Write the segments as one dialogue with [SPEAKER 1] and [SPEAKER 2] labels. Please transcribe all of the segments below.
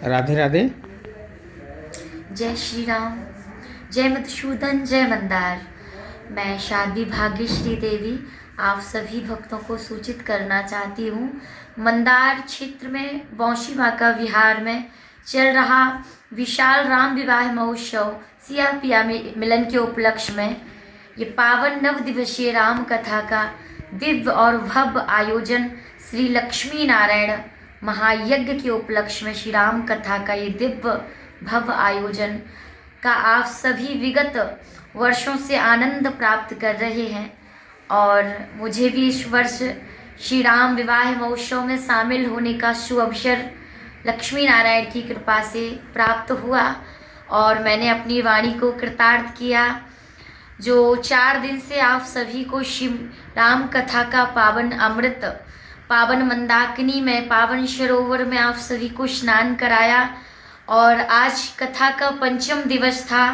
[SPEAKER 1] राधे राधे।
[SPEAKER 2] जय श्री राम, जय मधुसूदन, जय मंदार। मैं शादी भाग्यश्री देवी आप सभी भक्तों को सूचित करना चाहती हूँ। मंदार क्षेत्र में बौंशी माका विहार में चल रहा विशाल राम विवाह महोत्सव सिया पिया मिलन के उपलक्ष्य में ये पावन नव दिवसीय राम कथा का दिव्य और भव्य आयोजन श्री लक्ष्मी नारायण महायज्ञ के उपलक्ष्य में श्री राम कथा का ये दिव्य भव्य आयोजन का आप सभी विगत वर्षों से आनंद प्राप्त कर रहे हैं और मुझे भी इस वर्ष श्री राम विवाह महोत्सव में शामिल होने का शुभ अवसर लक्ष्मी नारायण की कृपा से प्राप्त हुआ और मैंने अपनी वाणी को कृतार्थ किया। जो 4 दिन से आप सभी को श्री राम कथा का पावन अमृत पावन मंदाकिनी में पावन सरोवर में आप सभी को स्नान कराया और आज कथा का 5म दिवस था।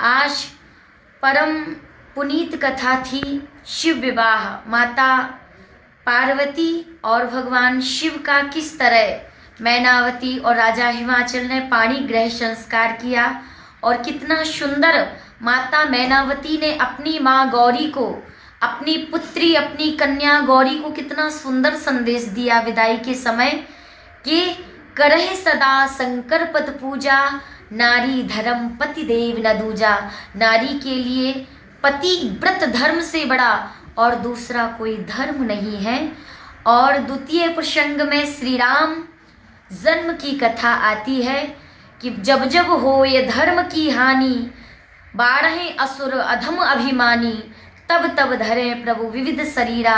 [SPEAKER 2] आज परम पुनीत कथा थी शिव विवाह। माता पार्वती और भगवान शिव का किस तरह मैनावती और राजा हिमाचल ने पाणी ग्रह संस्कार किया और कितना सुंदर माता मैनावती ने अपनी माँ गौरी को, अपनी पुत्री, अपनी कन्या गौरी को कितना सुंदर संदेश दिया विदाई के समय कि करहि सदा शंकर पद पूजा, नारी धर्म पति देव न दूजा। नारी के लिए पति व्रत धर्म से बड़ा और दूसरा कोई धर्म नहीं है। और द्वितीय प्रसंग में श्री राम जन्म की कथा आती है कि जब जब हो ये धर्म की हानि, 12 असुर अधम अभिमानी, तब तब धरे प्रभु विविध शरीरा,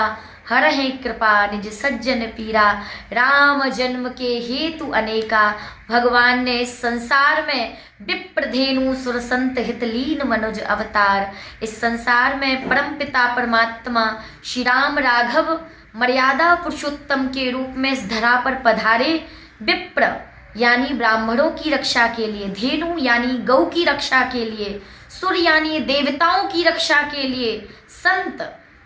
[SPEAKER 2] हरहि कृपा निज सज्जन पीरा। राम जन्म के हेतु अनेका, भगवान ने इस संसार में विप्रधेनु सुर संत हितलीन मनुज अवतार। इस संसार में परम पिता परमात्मा श्री राम राघव मर्यादा पुरुषोत्तम के रूप में इस धरा पर पधारे। विप्र यानी ब्राह्मणों की रक्षा के लिए, धेनु यानी गौ की रक्षा के लिए, सुर यानी देवताओं की रक्षा के लिए, संत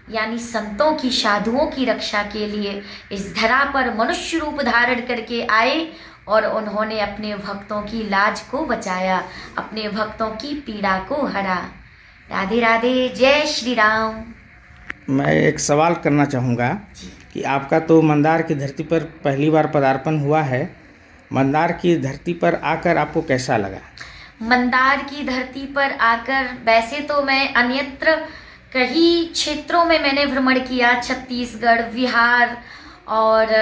[SPEAKER 2] यानी संतों की, साधुओं की रक्षा के लिए इस धरा पर मनुष्य रूप धारण करके आए और उन्होंने अपने भक्तों की लाज को बचाया, अपने भक्तों की पीड़ा को हरा। राधे राधे, जय श्री राम।
[SPEAKER 1] मैं एक सवाल करना चाहूँगा कि आपका तो मंदार की धरती पर पहली बार पदार्पण हुआ है। मंदार की धरती पर आकर आपको कैसा लगा?
[SPEAKER 2] मंदार की धरती पर आकर वैसे तो मैं अन्यत्र कई क्षेत्रों में मैंने भ्रमण किया, छत्तीसगढ़, बिहार और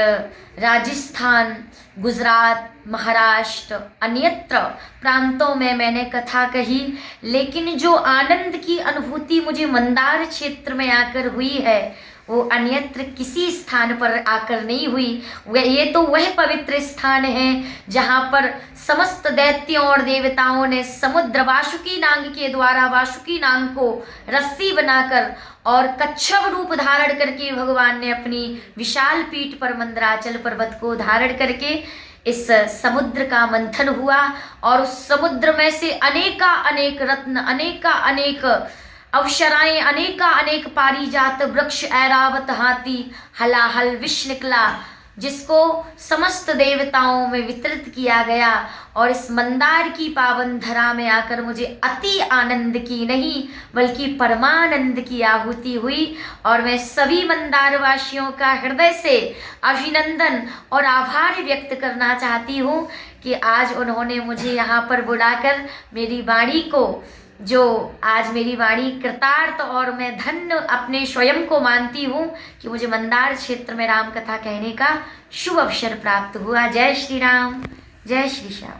[SPEAKER 2] राजस्थान, गुजरात, महाराष्ट्र, अन्यत्र प्रांतों में मैंने कथा कही, लेकिन जो आनंद की अनुभूति मुझे मंदार क्षेत्र में आकर हुई है वो अन्यत्र किसी स्थान पर आकर नहीं हुई। ये तो वह पवित्र स्थान है जहाँ पर समस्त दैत्यों और देवताओं ने समुद्र वासुकी नाग के द्वारा वासुकी नाग को रस्सी बनाकर और कच्छप रूप धारण करके भगवान ने अपनी विशाल पीठ पर मंदराचल पर्वत को धारण करके इस समुद्र का मंथन हुआ और उस समुद्र में से अनेका अनेक रत्न, अनेका अनेक अवसराएं, अनेका अनेक पारिजात वृक्ष, ऐरावत हाथी, हलाहल विष निकला, जिसको समस्त देवताओं में वितरित किया गया। और इस मंदार की पावन धरा में आकर मुझे अति आनंद की नहीं बल्कि परमानंद की आहुति हुई और मैं सभी मंदार वासियों का हृदय से अभिनंदन और आभार व्यक्त करना चाहती हूँ कि आज उन्होंने मुझे यहाँ पर बुलाकर मेरी वाणी को, जो आज मेरी वाणी कृतार्थ और मैं धन्य अपने स्वयं को मानती हूँ कि मुझे मंदार क्षेत्र में राम कथा कहने का शुभ अवसर प्राप्त हुआ। जय श्री राम, जय श्री श्याम।